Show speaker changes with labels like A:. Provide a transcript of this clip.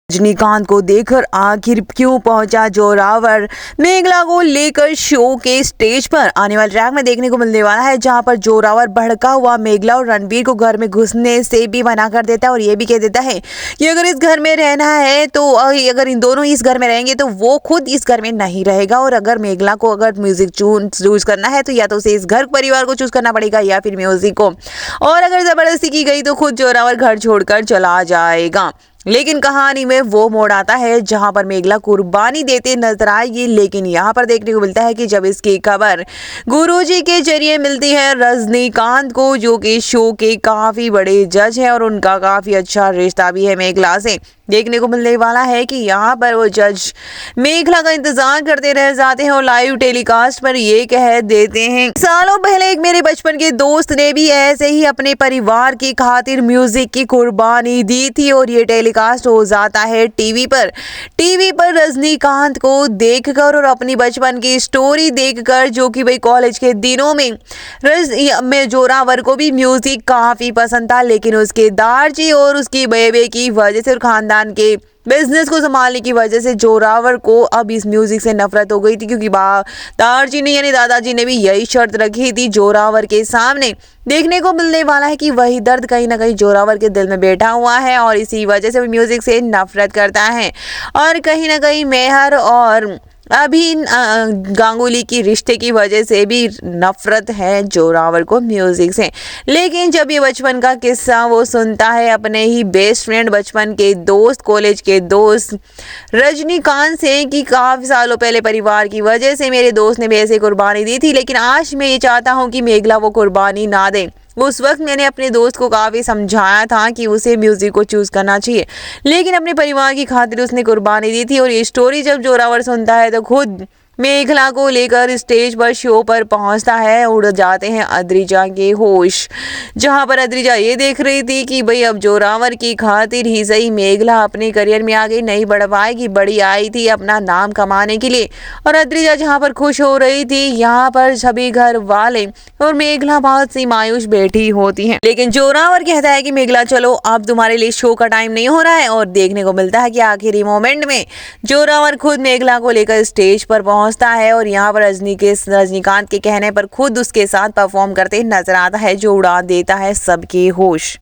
A: रजनीकांत को देखकर आखिर क्यों पहुंचा जोरावर। मेघला को लेकर शो के स्टेज पर आने वाले ट्रैक में देखने को मिलने वाला है, जहां पर जोरावर भड़का हुआ मेघला और रणबीर को घर में घुसने से भी मना कर देता है और ये भी कह देता है कि अगर इस घर में रहना है तो अगर इन दोनों इस घर में रहेंगे तो वो खुद इस घर में नहीं रहेगा, और अगर मेघला को अगर म्यूजिक चूज करना है तो या तो उसे इस घर परिवार को चूज करना पड़ेगा या फिर म्यूजिक को, और अगर जबरदस्ती की गई तो खुद जोरावर घर छोड़कर चला जाएगा। लेकिन कहानी में वो मोड़ आता है जहां पर मेघला कुर्बानी देते नजर आएगी, लेकिन यहाँ पर देखने को मिलता है कि जब इसकी खबर गुरुजी के जरिए मिलती है रजनीकांत को, जो कि शो के काफी बड़े जज है और उनका काफी अच्छा रिश्ता भी है मेघला से, देखने को मिलने वाला है कि यहाँ पर वो जज मेघला का इंतजार करते रह जाते हैं और लाइव टेलीकास्ट पर ये कह देते हैं, सालों पहले एक मेरे बचपन के दोस्त ने भी ऐसे ही अपने परिवार की खातिर म्यूजिक की कुर्बानी दी थी। और ये टेलीकास्ट हो जाता है टीवी पर रजनीकांत को देखकर और अपनी बचपन की स्टोरी देखकर, जो कि भाई कॉलेज के दिनों में जोरावर को भी म्यूजिक काफी पसंद था, लेकिन उसके दारजी और उसकी बेबे की वजह से और खानदान के बिजनेस को संभालने की वजह से जोरावर को अब इस म्यूजिक से नफरत हो गई थी, क्योंकि दारजी ने यानी दादाजी ने भी यही शर्त रखी थी जोरावर के सामने। देखने को मिलने वाला है कि वही दर्द कहीं ना कहीं जोरावर के दिल में बैठा हुआ है और इसी वजह से वो म्यूजिक से नफरत करता है, और कहीं ना कहीं मेहर और अभी गांगुली की रिश्ते की वजह से भी नफरत है जोरावर को म्यूजिक से। लेकिन जब ये बचपन का किस्सा वो सुनता है अपने ही बेस्ट फ्रेंड, बचपन के दोस्त, कॉलेज के दोस्त रजनीकांत से कि काफी सालों पहले परिवार की वजह से मेरे दोस्त ने भी ऐसे कुर्बानी दी थी, लेकिन आज मैं ये चाहता हूँ कि मेघला वो कुर्बानी ना दे। उस वक्त मैंने अपने दोस्त को काफ़ी समझाया था कि उसे म्यूज़िक को चूज़ करना चाहिए, लेकिन अपने परिवार की खातिर उसने कुर्बानी दी थी। और ये स्टोरी जब जोरावर सुनता है तो खुद मेघला को लेकर स्टेज पर शो पर पहुंचता है। उड़ जाते हैं अद्रिजा के होश, जहां पर अद्रिजा ये देख रही थी कि भाई अब जोरावर की खातिर ही सही मेघला अपने करियर में आगे नहीं बढ़ पाएगी, बड़ी आई थी अपना नाम कमाने के लिए। और अद्रिजा जहां पर खुश हो रही थी, यहाँ पर सभी घर वाले और मेघला बहुत सी मायूस बैठी होती है। लेकिन जोरावर कहता है कि मेघला चलो अब तुम्हारे लिए शो का टाइम नहीं हो रहा है, और देखने को मिलता है कि आखिरी मोमेंट में जोरावर खुद मेघला को लेकर स्टेज पर पहुंचता है और यहाँ पर रजनीकांत के कहने पर खुद उसके साथ परफॉर्म करते नजर आता है, जो उड़ा देता है सबके होश।